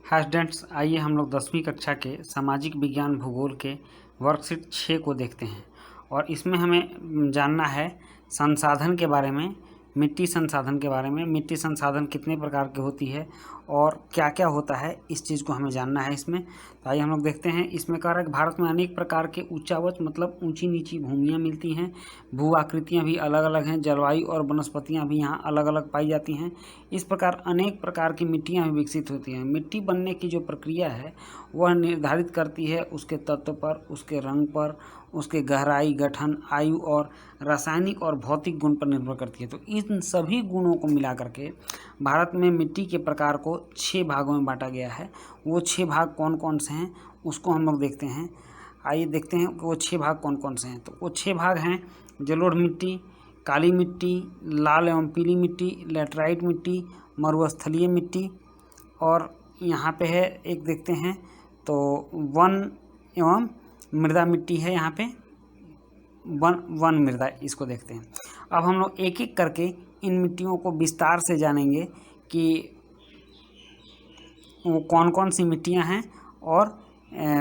Hi students, आइए हम लोग 10वीं कक्षा के सामाजिक विज्ञान भूगोल के वर्कशीट 6 को देखते हैं। और इसमें हमें जानना है संसाधन के बारे में, मिट्टी संसाधन के बारे में। मिट्टी संसाधन कितने प्रकार की होती है और क्या क्या होता है, इस चीज़ को हमें जानना है इसमें। तो आइए हम लोग देखते हैं। इसमें कह रहा है कि भारत में अनेक प्रकार के उच्चावच मतलब ऊंची नीची भूमियाँ मिलती हैं। भू आकृतियाँ भी अलग अलग हैं। जलवायु और वनस्पतियाँ भी यहाँ अलग अलग पाई जाती हैं। इस प्रकार अनेक प्रकार की मिट्टियाँ भी विकसित होती हैं। मिट्टी बनने की जो प्रक्रिया है वह निर्धारित करती है उसके तत्व पर, उसके रंग पर, उसके गहराई, गठन, आयु और रासायनिक और भौतिक गुण पर निर्भर करती है। तो इन सभी गुणों को मिला करके भारत में मिट्टी के प्रकार को 6 भागों में बांटा गया है। वो 6 भाग कौन कौन से हैं उसको हम लोग देखते हैं। आइए देखते हैं कि वो 6 भाग कौन कौन से हैं। तो वो 6 भाग हैं: जलोढ़ मिट्टी, काली मिट्टी, लाल एवं पीली मिट्टी, लैटराइट मिट्टी, मरुस्थलीय मिट्टी, और यहाँ पे है एक देखते हैं तो वन एवं मृदा मिट्टी है। यहाँ पे वन मृदा, इसको देखते हैं। अब हम लोग एक एक करके इन मिट्टियों को विस्तार से जानेंगे कि वो कौन कौन सी मिट्टियाँ हैं और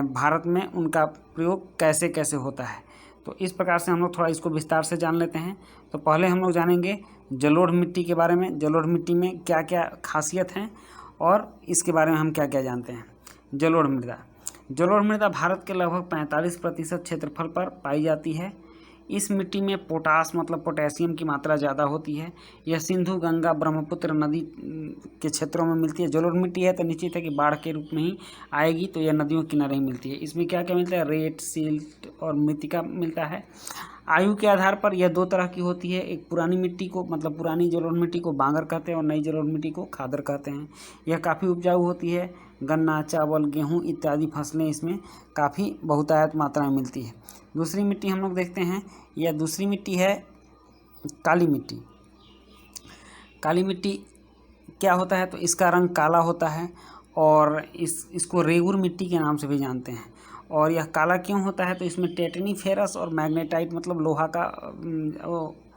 भारत में उनका प्रयोग कैसे कैसे होता है। तो इस प्रकार से हम लोग थोड़ा इसको विस्तार से जान लेते हैं। तो पहले हम लोग जानेंगे जलोढ़ मिट्टी के बारे में। जलोढ़ मिट्टी में क्या क्या खासियत हैं और इसके बारे में हम क्या क्या जानते हैं। जलोढ़ मृदा। जलोढ़ मृदा भारत के लगभग 45% क्षेत्रफल पर पाई जाती है। इस मिट्टी में पोटास मतलब पोटेशियम की मात्रा ज़्यादा होती है। यह सिंधु, गंगा, ब्रह्मपुत्र नदी के क्षेत्रों में मिलती है। जलोढ़ मिट्टी है तो निश्चित है कि बाढ़ के रूप में ही आएगी, तो यह नदियों के किनारे ही मिलती है। इसमें क्या क्या मिलता है? रेत, सिल्ट और मृत्तिका मिलता है। आयु के आधार पर यह 2 तरह की होती है। एक पुरानी मिट्टी को मतलब पुरानी जलोढ़ मिट्टी को बांगर कहते हैं और नई जलोढ़ मिट्टी को खादर कहते हैं। यह काफ़ी उपजाऊ होती है। गन्ना, चावल, गेहूँ इत्यादि फसलें इसमें काफ़ी बहुतायत मात्रा में मिलती है। दूसरी मिट्टी हम लोग देखते हैं। यह दूसरी मिट्टी है काली मिट्टी। काली मिट्टी क्या होता है? तो इसका रंग काला होता है और इसको रेगुर मिट्टी के नाम से भी जानते हैं। और यह काला क्यों होता है? तो इसमें टेटनी फेरस और मैग्नेटाइट मतलब लोहा का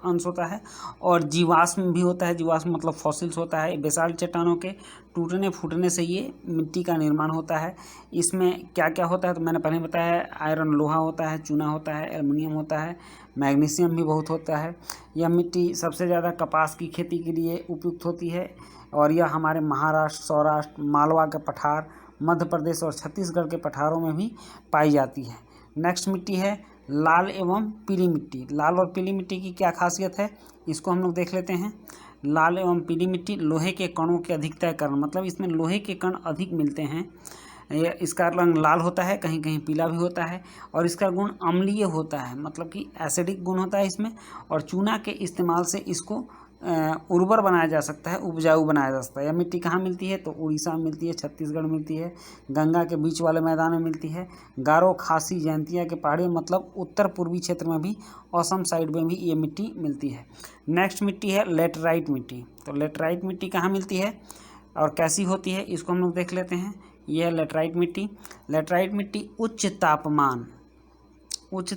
अंश होता है और जीवाश्म भी होता है। जीवाश्म मतलब फॉसिल्स होता है। बेसाल्ट चट्टानों के टूटने फूटने से ये मिट्टी का निर्माण होता है। इसमें क्या क्या होता है? तो मैंने पहले बताया है, आयरन लोहा होता है, चूना होता है, एल्युमिनियम होता है, मैग्नीशियम भी बहुत होता है। यह मिट्टी सबसे ज़्यादा कपास की खेती के लिए उपयुक्त होती है और यह हमारे महाराष्ट्र, सौराष्ट्र, मालवा के पठार, मध्य प्रदेश और छत्तीसगढ़ के पठारों में भी पाई जाती है। नेक्स्ट मिट्टी है लाल एवं पीली मिट्टी। लाल और पीली मिट्टी की क्या खासियत है, इसको हम लोग देख लेते हैं। लाल एवं पीली मिट्टी लोहे के कणों के अधिकता के कारण मतलब इसमें लोहे के कण अधिक मिलते हैं। इसका रंग लाल होता है, कहीं कहीं पीला भी होता है और इसका गुण अम्लीय होता है मतलब कि एसिडिक गुण होता है इसमें। और चूना के इस्तेमाल से इसको उर्वर बनाया जा सकता है, उपजाऊ बनाया जा सकता है। यह मिट्टी कहाँ मिलती है? तो उड़ीसा में मिलती है, छत्तीसगढ़ में मिलती है, गंगा के बीच वाले मैदान में मिलती है, गारो, खासी, जयंतिया के पहाड़ी मतलब उत्तर पूर्वी क्षेत्र में भी, असम साइड में भी ये मिट्टी मिलती है। नेक्स्ट मिट्टी है लेटराइट मिट्टी। तो लेटराइट मिट्टी कहाँ मिलती है और कैसी होती है, इसको हम लोग देख लेते हैं। यह है लेटराइट मिट्टी। लेटराइट मिट्टी उच्च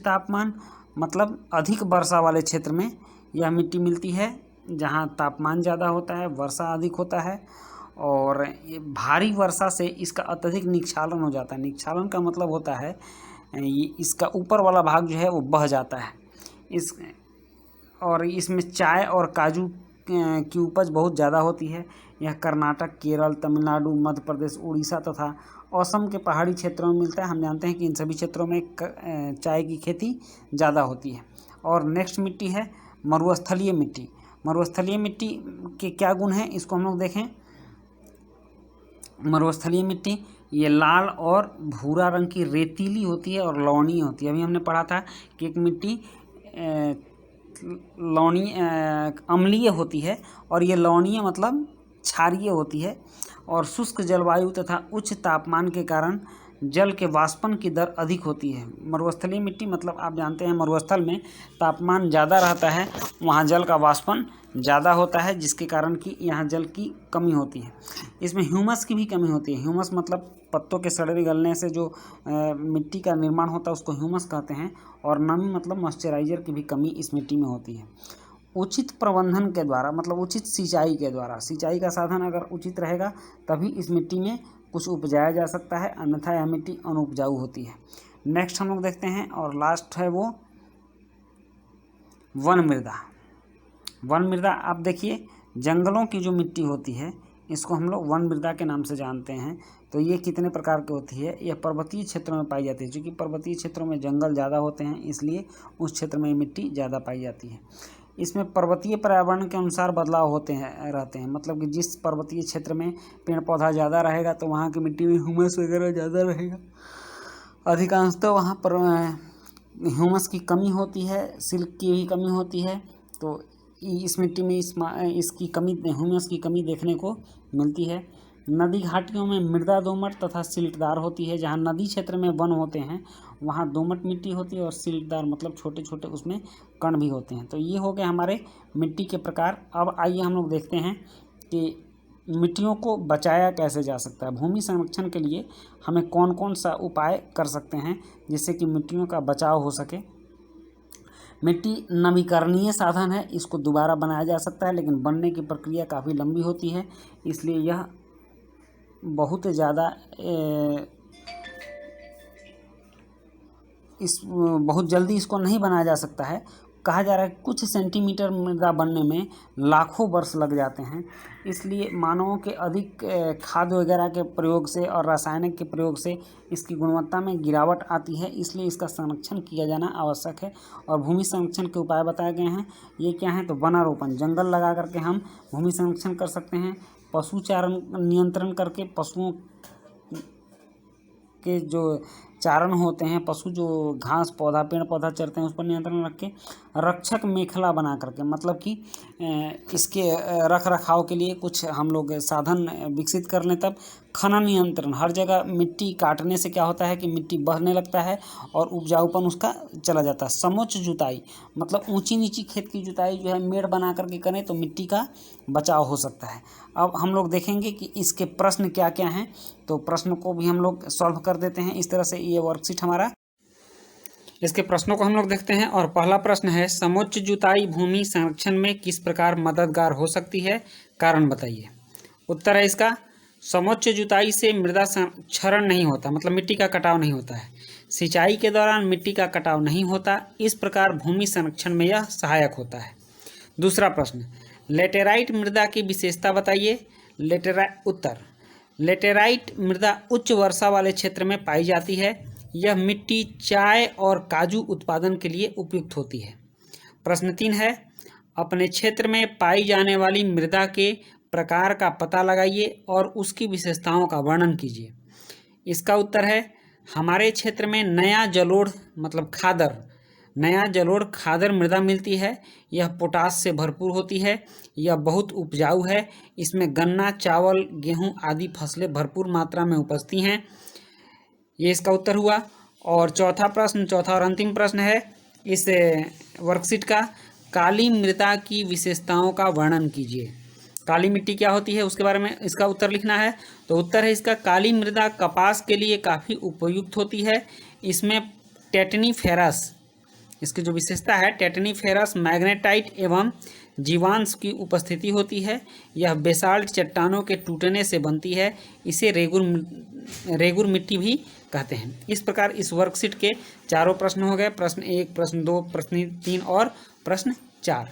तापमान मतलब अधिक वर्षा वाले क्षेत्र में यह मिट्टी मिलती है, जहाँ तापमान ज़्यादा होता है, वर्षा अधिक होता है और ये भारी वर्षा से इसका अत्यधिक निक्षालन हो जाता है। निक्षालन का मतलब होता है ये इसका ऊपर वाला भाग जो है वो बह जाता है। और इसमें चाय और काजू की उपज बहुत ज़्यादा होती है। यह कर्नाटक, केरल, तमिलनाडु, मध्य प्रदेश, उड़ीसा तथा असम के पहाड़ी क्षेत्रों में मिलता है। हम जानते हैं कि इन सभी क्षेत्रों में चाय की खेती ज़्यादा होती है। और नेक्स्ट मिट्टी है मरुस्थलीय मिट्टी। मरुस्थलीय मिट्टी के क्या गुण हैं, इसको हम लोग देखें। मरुस्थलीय मिट्टी ये लाल और भूरा रंग की रेतीली होती है और लवणीय होती है। अभी हमने पढ़ा था कि एक मिट्टी लवणीय अम्लीय होती है और ये लवणीय मतलब क्षारीय होती है। और शुष्क जलवायु तथा उच्च तापमान के कारण जल के वाष्पन की दर अधिक होती है। मरुस्थलीय मिट्टी मतलब आप जानते हैं मरुस्थल में तापमान ज़्यादा रहता है, वहाँ जल का वाष्पन ज़्यादा होता है, जिसके कारण कि यहाँ जल की कमी होती है। इसमें ह्यूमस की भी कमी होती है। ह्यूमस मतलब पत्तों के सड़े गलने से जो मिट्टी का निर्माण होता है उसको ह्यूमस कहते हैं। और नमी मतलब मॉइस्चराइजर की भी कमी इस मिट्टी में होती है। उचित प्रबंधन के द्वारा मतलब उचित सिंचाई के द्वारा, सिंचाई का साधन अगर उचित रहेगा तभी इस मिट्टी में कुछ उपजाया जा सकता है, अन्यथा यह मिट्टी अनुपजाऊ होती है। नेक्स्ट हम लोग देखते हैं और लास्ट है वो वन मृदा। वन मृदा आप देखिए, जंगलों की जो मिट्टी होती है इसको हम लोग वन मृदा के नाम से जानते हैं। तो ये कितने प्रकार की होती है? यह पर्वतीय क्षेत्रों में पाई जाती है, क्योंकि पर्वतीय क्षेत्रों में जंगल ज़्यादा होते हैं, इसलिए उस क्षेत्र में मिट्टी ज़्यादा पाई जाती है। इसमें पर्वतीय पर्यावरण के अनुसार बदलाव होते हैं रहते हैं, मतलब कि जिस पर्वतीय क्षेत्र में पेड़ पौधा ज़्यादा रहेगा तो वहाँ की मिट्टी में ह्यूमस वगैरह ज़्यादा रहेगा। अधिकांशतः वहाँ पर ह्यूमस की कमी होती है, सिल्क की भी कमी होती है। तो इस मिट्टी में इसकी कमी, ह्यूमस की कमी देखने को मिलती है। नदी घाटियों में मृदा दोमट तथा सिल्टदार होती है। जहाँ नदी क्षेत्र में वन होते हैं वहाँ दोमट मिट्टी होती है, और सिल्टदार मतलब छोटे छोटे उसमें कण भी होते हैं। तो ये हो गए हमारे मिट्टी के प्रकार। अब आइए हम लोग देखते हैं कि मिट्टियों को बचाया कैसे जा सकता है। भूमि संरक्षण के लिए हमें कौन कौन सा उपाय कर सकते हैं जिससे कि मिट्टियों का बचाव हो सके। मिट्टी नवीकरणीय साधन है, इसको दोबारा बनाया जा सकता है, लेकिन बनने की प्रक्रिया काफ़ी लंबी होती है, इसलिए यह बहुत ज़्यादा बहुत जल्दी इसको नहीं बनाया जा सकता है। कहा जा रहा है कुछ सेंटीमीटर मृदा बनने में लाखों वर्ष लग जाते हैं। इसलिए मानवों के अधिक खाद वगैरह के प्रयोग से और रासायनिक के प्रयोग से इसकी गुणवत्ता में गिरावट आती है, इसलिए इसका संरक्षण किया जाना आवश्यक है। और भूमि संरक्षण के उपाय बताए गए हैं। ये क्या है? तो वनारोपण, जंगल लगा करके हम भूमि संरक्षण कर सकते हैं। पशु चारण नियंत्रण करके, पशुओं के जो चारण होते हैं, पशु जो घास पौधा पेड़ पौधा चरते हैं उस पर नियंत्रण रख के, रक्षक मेखला बना करके, मतलब कि इसके रख रखाव के लिए कुछ हम लोग साधन विकसित कर लें। तब खनन नियंत्रण, हर जगह मिट्टी काटने से क्या होता है कि मिट्टी बहने लगता है और उपजाऊपन उसका चला जाता है। समुच्च जुताई, मतलब ऊंची नीची खेत की जुताई जो है मेड़ बना करके करें तो मिट्टी का बचाव हो सकता है। अब हम लोग देखेंगे कि इसके प्रश्न क्या क्या हैं, तो प्रश्न को भी हम लोग सॉल्व कर देते हैं। इस तरह से ये वर्कशीट हमारा, इसके प्रश्नों को हम लोग देखते हैं। और पहला प्रश्न है, समुच्च जुताई भूमि संरक्षण में किस प्रकार मददगार हो सकती है, कारण बताइए। उत्तर है इसका, समुच्च जुताई से मृदा क्षरण नहीं होता, मतलब मिट्टी का कटाव नहीं होता है। सिंचाई के दौरान मिट्टी का कटाव नहीं होता, इस प्रकार भूमि संरक्षण में यह सहायक होता है। दूसरा प्रश्न, लेटेराइट मृदा की विशेषता बताइए। उत्तर, लेटेराइट मृदा उच्च वर्षा वाले क्षेत्र में पाई जाती है। यह मिट्टी चाय और काजू उत्पादन के लिए उपयुक्त होती है। प्रश्न 3 है, अपने क्षेत्र में पाई जाने वाली मृदा के प्रकार का पता लगाइए और उसकी विशेषताओं का वर्णन कीजिए। इसका उत्तर है, हमारे क्षेत्र में नया जलोढ़ मतलब खादर, नया जलोढ़ खादर मृदा मिलती है। यह पोटास से भरपूर होती है, यह बहुत उपजाऊ है। इसमें गन्ना, चावल, गेहूं आदि फसलें भरपूर मात्रा में उपजती हैं। ये इसका उत्तर हुआ। और चौथा प्रश्न, चौथा और अंतिम प्रश्न है इस वर्कशीट का, काली मृदा की विशेषताओं का वर्णन कीजिए। काली मिट्टी क्या होती है उसके बारे में इसका उत्तर लिखना है। तो उत्तर है इसका, काली मृदा कपास के लिए काफ़ी उपयुक्त होती है। इसमें टेटनीफेरस, इसकी जो विशेषता है, टेटनीफेरस मैग्नेटाइट एवं जीवांश की उपस्थिति होती है। यह बेसाल्ट चट्टानों के टूटने से बनती है। इसे रेगुर मिट्टी भी कहते हैं। इस प्रकार इस वर्कशीट के चारों प्रश्न हो गए, प्रश्न 1, प्रश्न 2, प्रश्न 3 और प्रश्न 4।